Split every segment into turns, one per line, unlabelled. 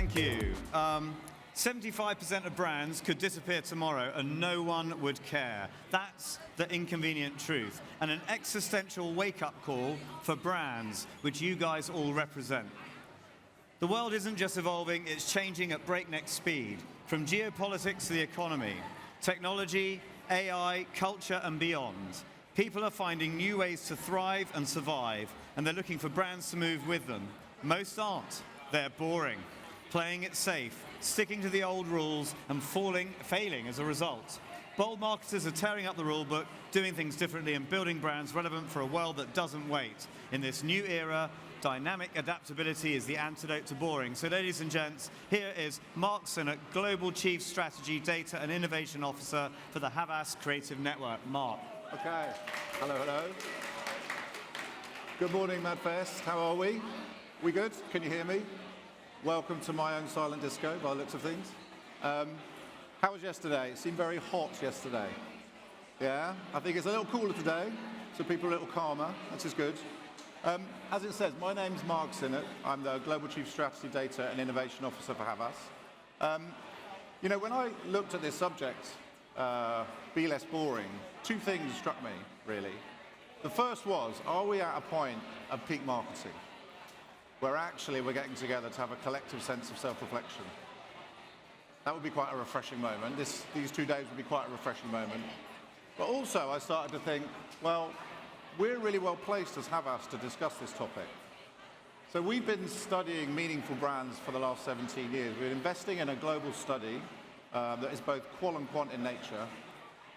Thank you. 75% of brands could disappear tomorrow and no one would care. That's the inconvenient truth, and an existential wake-up call for brands, which you guys all represent. The world isn't just evolving, it's changing at breakneck speed, from geopolitics to the economy, technology, AI, culture, and beyond. People are finding new ways to thrive and survive, and they're looking for brands to move with them. Most aren't. They're boring, playing it safe, sticking to the old rules, and failing as a result. Bold marketers are tearing up the rulebook, doing things differently, and building brands relevant for a world that doesn't wait. In this new era, dynamic adaptability is the antidote to boring. So ladies and gents, here is Mark Sinnott, Global Chief Strategy, Data and Innovation Officer for the Havas Creative Network. Mark.
Okay. Hello, hello. Good morning, Madfest. How are we? We good? Can you hear me? Welcome to my own silent disco, by the looks of things. How was yesterday? It seemed very hot yesterday. Yeah? I think it's a little cooler today, so people are a little calmer, which is good. As it says, my name's Mark Sinnott. I'm the Global Chief Strategy, Data and Innovation Officer for Havas. You know, when I looked at this subject, be less boring, two things struck me, really. The first was, are we at a point of peak marketing, where actually we're getting together to have a collective sense of self-reflection? That would be quite a refreshing moment. These 2 days would be quite a refreshing moment. But also I started to think, well, we're really well placed as Havas to discuss this topic. So we've been studying meaningful brands for the last 17 years. We're investing in a global study that is both qual and quant in nature.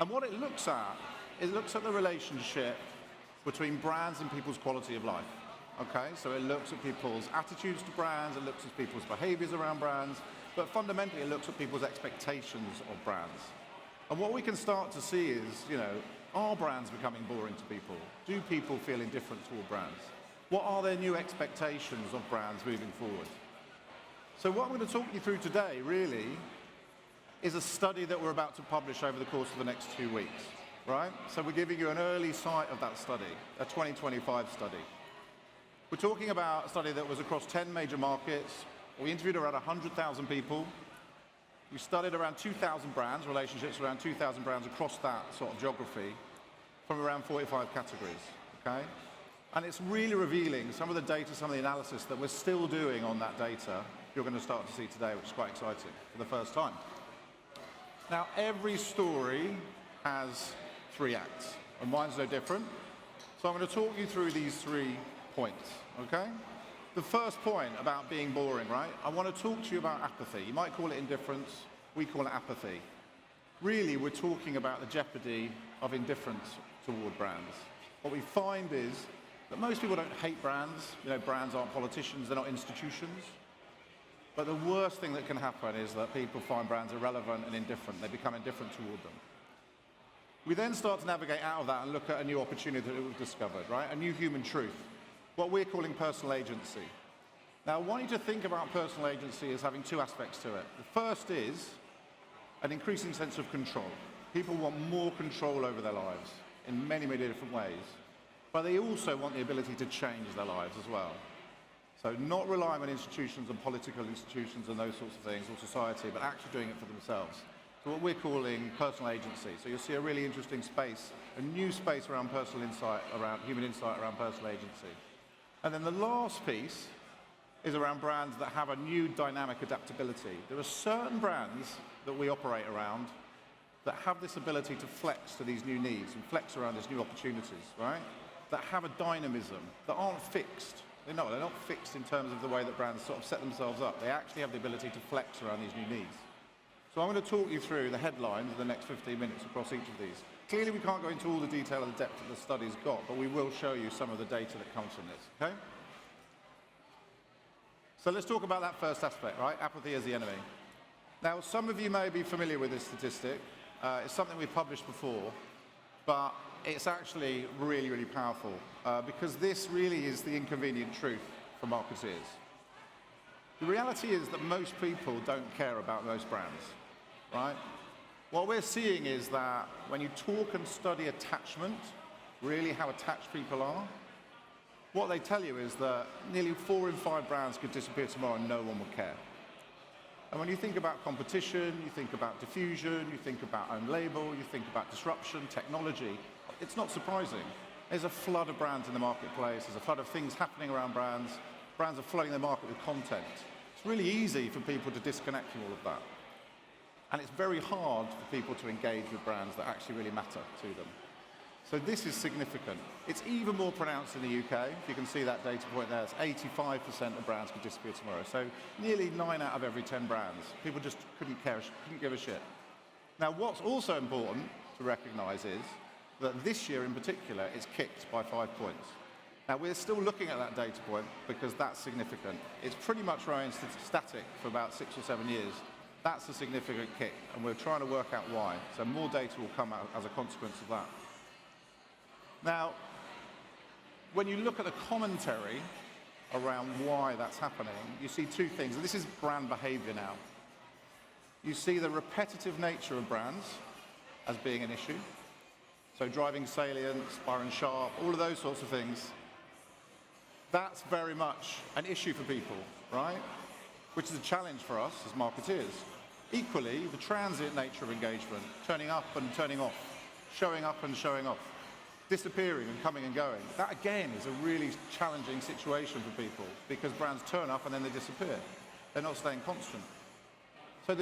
And what it looks at the relationship between brands and people's quality of life. Okay, so it looks at people's attitudes to brands, it looks at people's behaviors around brands, but fundamentally it looks at people's expectations of brands. And what we can start to see is, you know, are brands becoming boring to people? Do people feel indifferent toward brands? What are their new expectations of brands moving forward? So what I'm going to talk you through today, really, is a study that we're about to publish over the course of the next 2 weeks, right? So we're giving you an early sight of that study, a 2025 study. We're talking about a study that was across 10 major markets. We interviewed around 100,000 people. We studied around 2,000 brands, relationships around 2,000 brands across that sort of geography from around 45 categories, okay? And it's really revealing some of the data, some of the analysis that we're still doing on that data you're going to start to see today, which is quite exciting for the first time. Now, every story has 3 acts, and mine's no different. So I'm going to talk you through these 3 points, okay? The first point about being boring, right? I want to talk to you about apathy. You might call it indifference, we call it apathy. Really, we're talking about the jeopardy of indifference toward brands. What we find is that most people don't hate brands. You know, brands aren't politicians, they're not institutions. But the worst thing that can happen is that people find brands irrelevant and indifferent. They become indifferent toward them. We then start to navigate out of that and look at a new opportunity that we've discovered, right? A new human truth. What we're calling personal agency. Now, I want you to think about personal agency as having 2 aspects to it. The first is an increasing sense of control. People want more control over their lives in many, many different ways. But they also want the ability to change their lives as well. So not relying on institutions and political institutions and those sorts of things, or society, but actually doing it for themselves. So what we're calling personal agency. So you'll see a really interesting space, a new space around personal insight, around human insight, around personal agency. And then the last piece is around brands that have a new dynamic adaptability. There are certain brands that we operate around that have this ability to flex to these new needs and flex around these new opportunities, right? That have a dynamism, that aren't fixed. They're not fixed in terms of the way that brands sort of set themselves up. They actually have the ability to flex around these new needs. So I'm going to talk you through the headlines of the next 15 minutes across each of these. Clearly, we can't go into all the detail and the depth that the study's got, but we will show you some of the data that comes from this, okay? So let's talk about that first aspect, right? Apathy as the enemy. Now, some of you may be familiar with this statistic. It's something we've published before, but it's actually really, really powerful because this really is the inconvenient truth for marketeers. The reality is that most people don't care about most brands, right? What we're seeing is that when you talk and study attachment, really how attached people are, what they tell you is that nearly 4 in 5 brands could disappear tomorrow and no one would care. And when you think about competition, you think about diffusion, you think about own label, you think about disruption, technology, it's not surprising. There's a flood of brands in the marketplace, there's a flood of things happening around brands. Brands are flooding the market with content. It's really easy for people to disconnect from all of that. And it's very hard for people to engage with brands that actually really matter to them. So this is significant. It's even more pronounced in the UK. If you can see that data point there, it's 85% of brands could disappear tomorrow. So nearly 9 out of every 10 brands. People just couldn't give a shit. Now, what's also important to recognize is that this year in particular, it's kicked by 5 points. Now, we're still looking at that data point because that's significant. It's pretty much remained static for about 6 or 7 years. That's a significant kick, and we're trying to work out why. So more data will come out as a consequence of that. Now, when you look at the commentary around why that's happening, you see 2 things. And this is brand behavior now. You see the repetitive nature of brands as being an issue. So driving salience, Byron Sharp, all of those sorts of things. That's very much an issue for people, right? Which is a challenge for us as marketeers. Equally, the transient nature of engagement, turning up and turning off, showing up and showing off, disappearing and coming and going. That, again, is a really challenging situation for people because brands turn up and then they disappear. They're not staying constant. So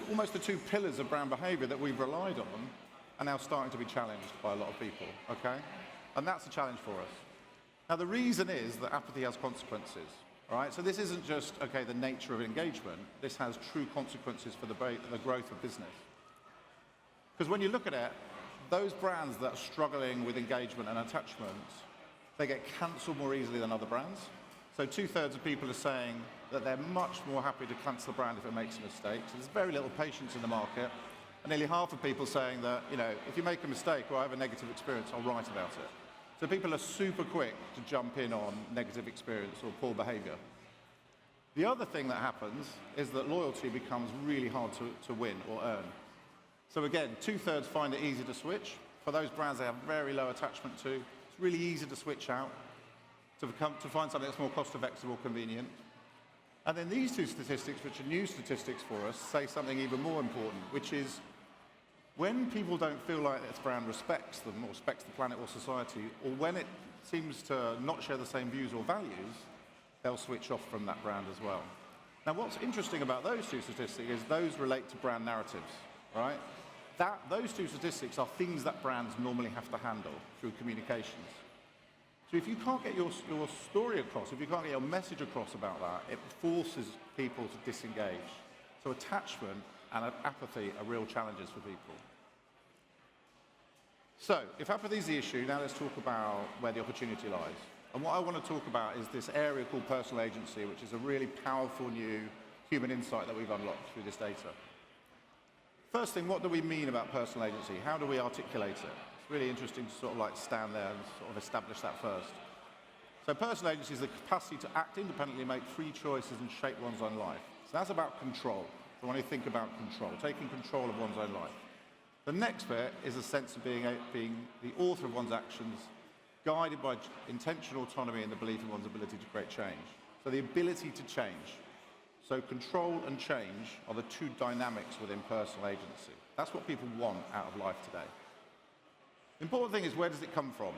almost the two pillars of brand behavior that we've relied on are now starting to be challenged by a lot of people, okay? And that's a challenge for us. Now, the reason is that apathy has consequences, all right? So this isn't just, okay, the nature of engagement. This has true consequences for the growth of business. Because when you look at it, those brands that are struggling with engagement and attachment, they get cancelled more easily than other brands. So 2/3 of people are saying that they're much more happy to cancel a brand if it makes a mistake. So there's very little patience in the market. And nearly half of people saying that, if you make a mistake or I have a negative experience, I'll write about it. So people are super quick to jump in on negative experience or poor behavior. The other thing that happens is that loyalty becomes really hard to win or earn. So again, 2/3 find it easy to switch. For those brands they have very low attachment to, it's really easy to switch out, to find something that's more cost-effective or convenient. And then these 2 statistics, which are new statistics for us, say something even more important, which is when people don't feel like this brand respects them or respects the planet or society, or when it seems to not share the same views or values, they'll switch off from that brand as well. Now, what's interesting about those 2 statistics is those relate to brand narratives, right? Those 2 statistics are things that brands normally have to handle through communications. So if you can't get your story across, if you can't get your message across about that, it forces people to disengage. So attachment and apathy are real challenges for people. So if apathy is the issue, now let's talk about where the opportunity lies. And what I want to talk about is this area called personal agency, which is a really powerful new human insight that we've unlocked through this data. First thing, what do we mean about personal agency? How do we articulate it? It's really interesting to sort of stand there and sort of establish that first. So personal agency is the capacity to act independently, make free choices and shape one's own life. So that's about control. So when you think about control, taking control of one's own life. The next bit is a sense of being the author of one's actions, guided by intentional autonomy and the belief in one's ability to create change. So the ability to change. So control and change are the 2 dynamics within personal agency. That's what people want out of life today. The important thing is, where does it come from?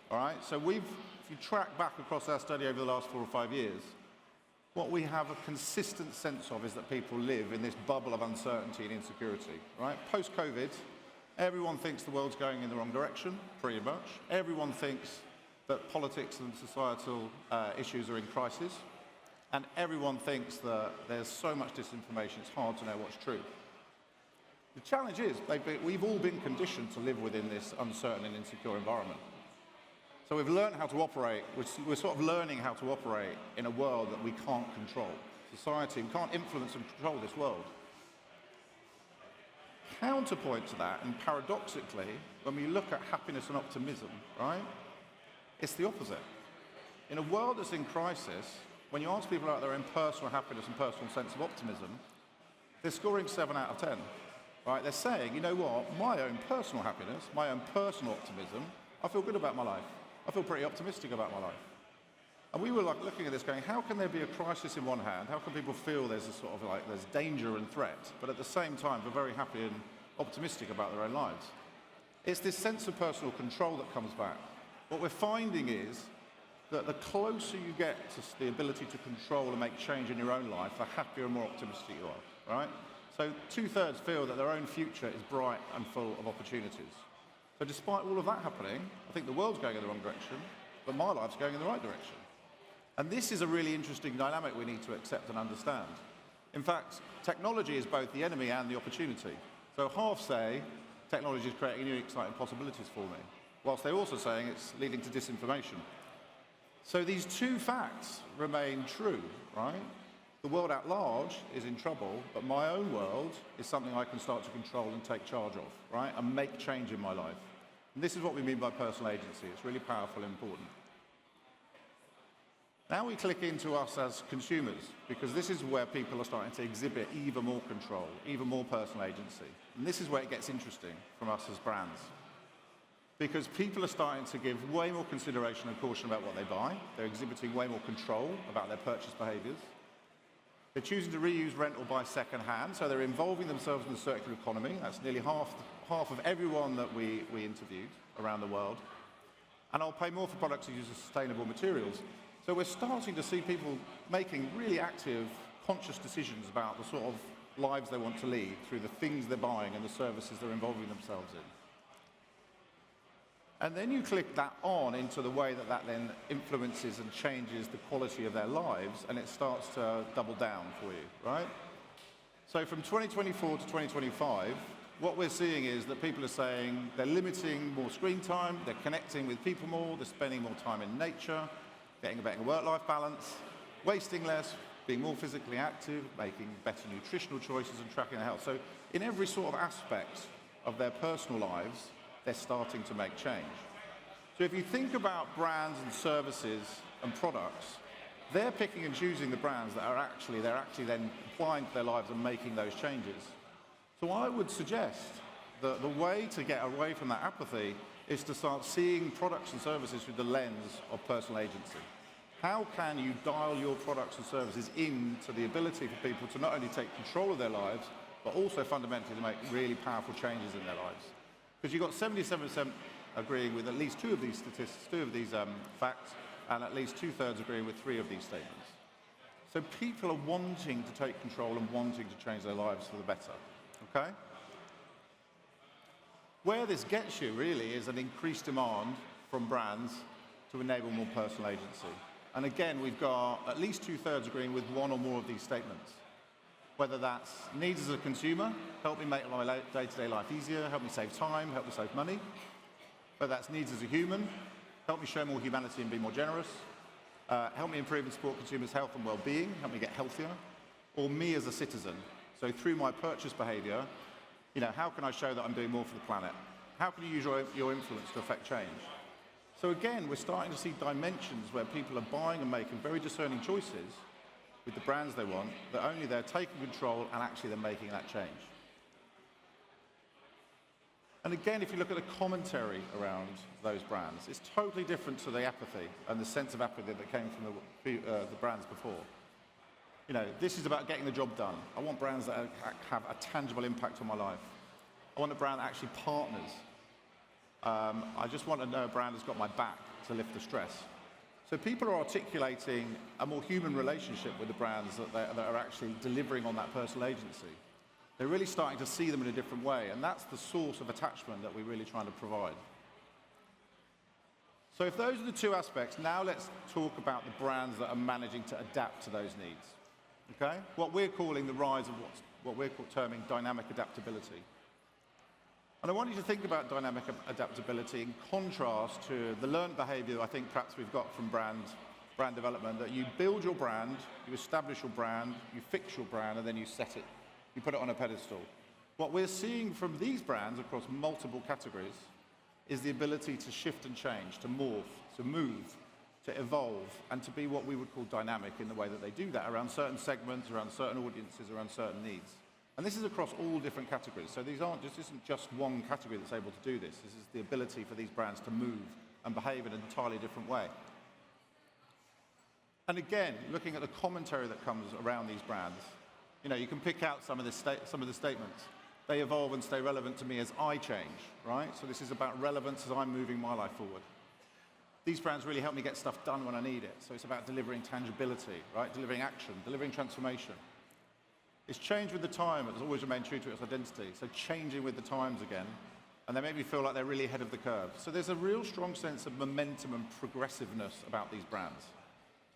All right, so if you track back across our study over the last 4 or 5 years, what we have a consistent sense of is that people live in this bubble of uncertainty and insecurity, right? Post-COVID, everyone thinks the world's going in the wrong direction, pretty much. Everyone thinks that politics and societal issues are in crisis. And everyone thinks that there's so much disinformation, it's hard to know what's true. The challenge is, we've all been conditioned to live within this uncertain and insecure environment. So we've learned how to operate, we're sort of learning how to operate in a world that we can't control. Society, we can't influence and control this world. Counterpoint to that, and paradoxically, when we look at happiness and optimism, right, it's the opposite. In a world that's in crisis, when you ask people about their own personal happiness and personal sense of optimism, they're scoring 7 out of 10. Right? They're saying, you know what, my own personal happiness, my own personal optimism, I feel good about my life. I feel pretty optimistic about my life. And we were like looking at this going, how can there be a crisis in one hand? How can people feel there's a sort of like, there's danger and threat, but at the same time, we're very happy and optimistic about their own lives? It's this sense of personal control that comes back. What we're finding is that the closer you get to the ability to control and make change in your own life, the happier and more optimistic you are, right? So 2/3 feel that their own future is bright and full of opportunities. So despite all of that happening, I think the world's going in the wrong direction, but my life's going in the right direction. And this is a really interesting dynamic we need to accept and understand. In fact, technology is both the enemy and the opportunity. So half say technology is creating new exciting possibilities for me, whilst they're also saying it's leading to disinformation. So these two facts remain true, right? The world at large is in trouble, but my own world is something I can start to control and take charge of, right? And make change in my life. And this is what we mean by personal agency. It's really powerful and important. Now we click into us as consumers, because this is where people are starting to exhibit even more control, even more personal agency. And this is where it gets interesting from us as brands. Because people are starting to give way more consideration and caution about what they buy. They're exhibiting way more control about their purchase behaviors. They're choosing to reuse, rent, or buy second-hand, so they're involving themselves in the circular economy. That's nearly half of everyone that we interviewed around the world. And I'll pay more for products that use sustainable materials. So we're starting to see people making really active, conscious decisions about the sort of lives they want to lead through the things they're buying and the services they're involving themselves in. And then you click that on into the way that that then influences and changes the quality of their lives, and it starts to double down for you, right? So from 2024 to 2025, what we're seeing is that people are saying they're limiting more screen time, they're connecting with people more, they're spending more time in nature, getting a better work-life balance, wasting less, being more physically active, making better nutritional choices and tracking their health. So in every sort of aspect of their personal lives, they're starting to make change. So if you think about brands and services and products, they're picking and choosing the brands that they're actually then applying to their lives and making those changes. So I would suggest that the way to get away from that apathy is to start seeing products and services through the lens of personal agency. How can you dial your products and services into the ability for people to not only take control of their lives, but also fundamentally to make really powerful changes in their lives? Because you've got 77% agreeing with at least two of these statistics, facts, and at least 2/3 agreeing with 3 of these statements. So people are wanting to take control and wanting to change their lives for the better, okay? Where this gets you really is an increased demand from brands to enable more personal agency. And again, we've got at least 2/3 agreeing with one or more of these statements. Whether that's needs as a consumer, help me make my day-to-day life easier, help me save time, help me save money. Whether that's needs as a human, help me show more humanity and be more generous. Help me improve and support consumers' health and well-being, help me get healthier. Or me as a citizen. So through my purchase behavior, how can I show that I'm doing more for the planet? How can you use your influence to affect change? So again, we're starting to see dimensions where people are buying and making very discerning choices with the brands they want, that only they're taking control and actually they're making that change. And again, if you look at the commentary around those brands, it's totally different to the apathy and the sense of apathy that came from the brands before. This is about getting the job done. I want brands that have a tangible impact on my life. I want a brand that actually partners. I just want to know a brand that's got my back to lift the stress. So people are articulating a more human relationship with the brands that are actually delivering on that personal agency. They're really starting to see them in a different way, and that's the source of attachment that we're really trying to provide. So if those are the two aspects, now let's talk about the brands that are managing to adapt to those needs. Okay? What we're calling the rise of what we're terming dynamic adaptability. And I want you to think about dynamic adaptability in contrast to the learned behavior I think perhaps we've got from brand development, that you build your brand, you establish your brand, you fix your brand, and then you set it. You put it on a pedestal. What we're seeing from these brands across multiple categories is the ability to shift and change, to morph, to move, to evolve, and to be what we would call dynamic in the way that they do that around certain segments, around certain audiences, around certain needs. And this is across all different categories. So this isn't just one category that's able to do this. This is the ability for these brands to move and behave in an entirely different way. And again, looking at the commentary that comes around these brands, you can pick out some of the statements. They evolve and stay relevant to me as I change, right? So this is about relevance as I'm moving my life forward. These brands really help me get stuff done when I need it. So it's about delivering tangibility, right? Delivering action, delivering transformation. It's changed with the time, but it's always remained true to its identity. So changing with the times again, and they make me feel like they're really ahead of the curve. So there's a real strong sense of momentum and progressiveness about these brands.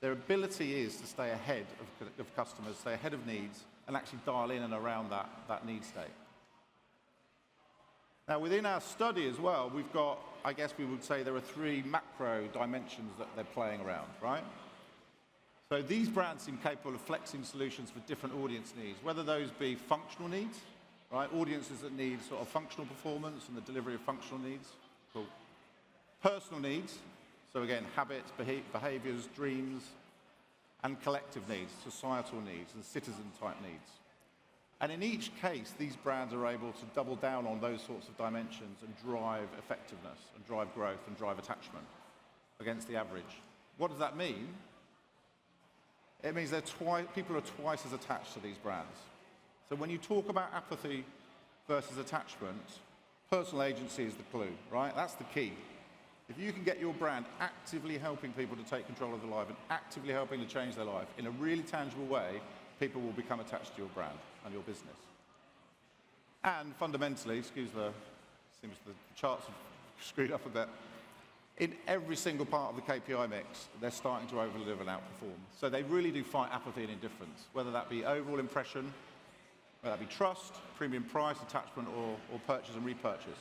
Their ability is to stay ahead of customers, stay ahead of needs, and actually dial in and around that need state. Now, within our study as well, we've got, I guess we would say there are 3 macro dimensions that they're playing around, right? So these brands seem capable of flexing solutions for different audience needs, whether those be functional needs, right? Audiences that need sort of functional performance and the delivery of functional needs. Cool. Personal needs, so again, habits, behaviors, dreams, and collective needs, societal needs, and citizen-type needs. And in each case, these brands are able to double down on those sorts of dimensions and drive effectiveness, and drive growth, and drive attachment against the average. What does that mean? It means people are twice as attached to these brands. So when you talk about apathy versus attachment, personal agency is the clue, right? That's the key. If you can get your brand actively helping people to take control of their life and actively helping to change their life in a really tangible way, people will become attached to your brand and your business. And fundamentally, seems the charts have screwed up a bit, in every single part of the KPI mix, they're starting to over-deliver and outperform. So they really do fight apathy and indifference, whether that be overall impression, whether that be trust, premium price, attachment, or purchase and repurchase.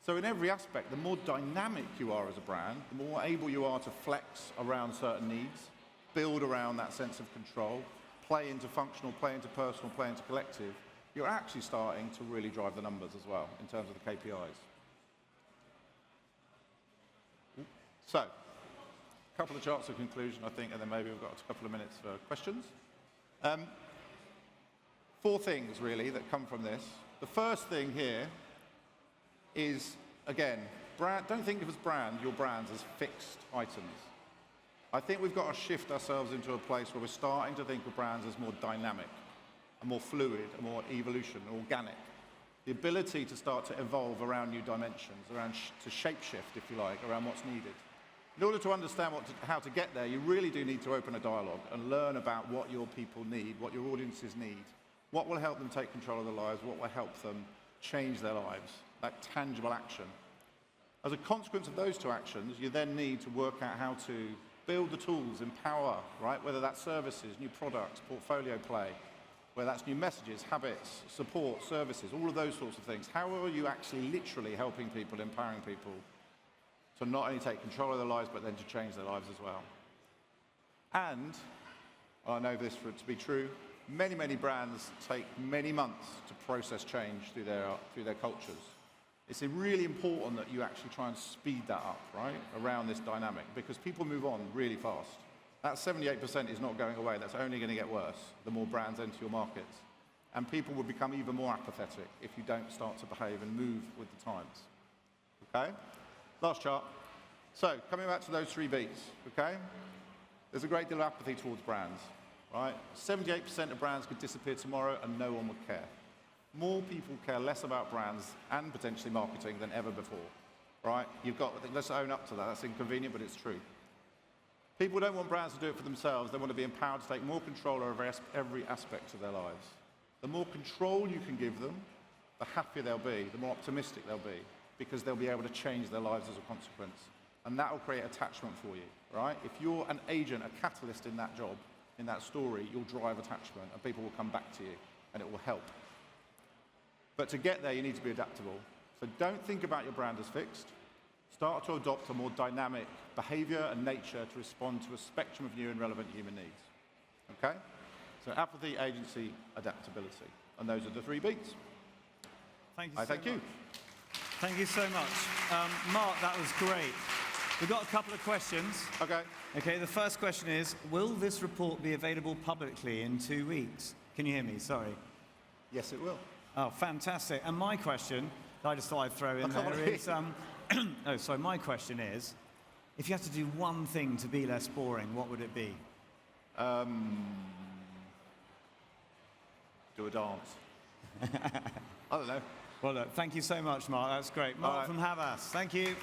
So in every aspect, the more dynamic you are as a brand, the more able you are to flex around certain needs, build around that sense of control, play into functional, play into personal, play into collective, you're actually starting to really drive the numbers as well in terms of the KPIs. So, a couple of charts of conclusion, I think, and then maybe we've got a couple of minutes for questions. 4 things, really, that come from this. The first thing here is, again, don't think of your brands as fixed items. I think we've got to shift ourselves into a place where we're starting to think of brands as more dynamic, and more fluid, and more evolution, organic. The ability to start to evolve around new dimensions, to shape-shift, if you like, around what's needed. In order to understand how to get there, you really do need to open a dialogue and learn about what your people need, what your audiences need, what will help them take control of their lives, what will help them change their lives, that tangible action. As a consequence of those 2 actions, you then need to work out how to build the tools, empower, right? Whether that's services, new products, portfolio play, whether that's new messages, habits, support, services, all of those sorts of things. How are you actually literally helping people, empowering people to not only take control of their lives, but then to change their lives as well? And, I know this for it to be true, many, many brands take many months to process change through their cultures. It's really important that you actually try and speed that up, right, around this dynamic, because people move on really fast. That 78% is not going away. That's only going to get worse the more brands enter your markets. And people will become even more apathetic if you don't start to behave and move with the times. Okay? Last chart. So, coming back to those 3 beats, okay? There's a great deal of apathy towards brands, right? 78% of brands could disappear tomorrow and no one would care. More people care less about brands and potentially marketing than ever before, right? Let's own up to that. That's inconvenient, but it's true. People don't want brands to do it for themselves. They want to be empowered to take more control over every aspect of their lives. The more control you can give them, the happier they'll be, the more optimistic they'll be, because they'll be able to change their lives as a consequence. And that will create attachment for you, right? If you're an agent, a catalyst in that job, in that story, you'll drive attachment and people will come back to you and it will help. But to get there, you need to be adaptable. So don't think about your brand as fixed. Start to adopt a more dynamic behavior and nature to respond to a spectrum of new and relevant human needs. Okay? So apathy, agency, adaptability. And those are the 3 beats.
Thank you so much.
Thank you.
Thank you so much. Mark, that was great. We've got a couple of questions. Okay, the first question is, will this report be available publicly in 2 weeks? Can you hear me? Sorry.
Yes, it will.
Oh, fantastic. And my question, I just thought I'd throw in there, is, my question is, if you had to do one thing to be less boring, what would it be?
Do a dance. I don't know.
Well, look, thank you so much, Mark. That's great. Mark
right.
from Havas. Thank you.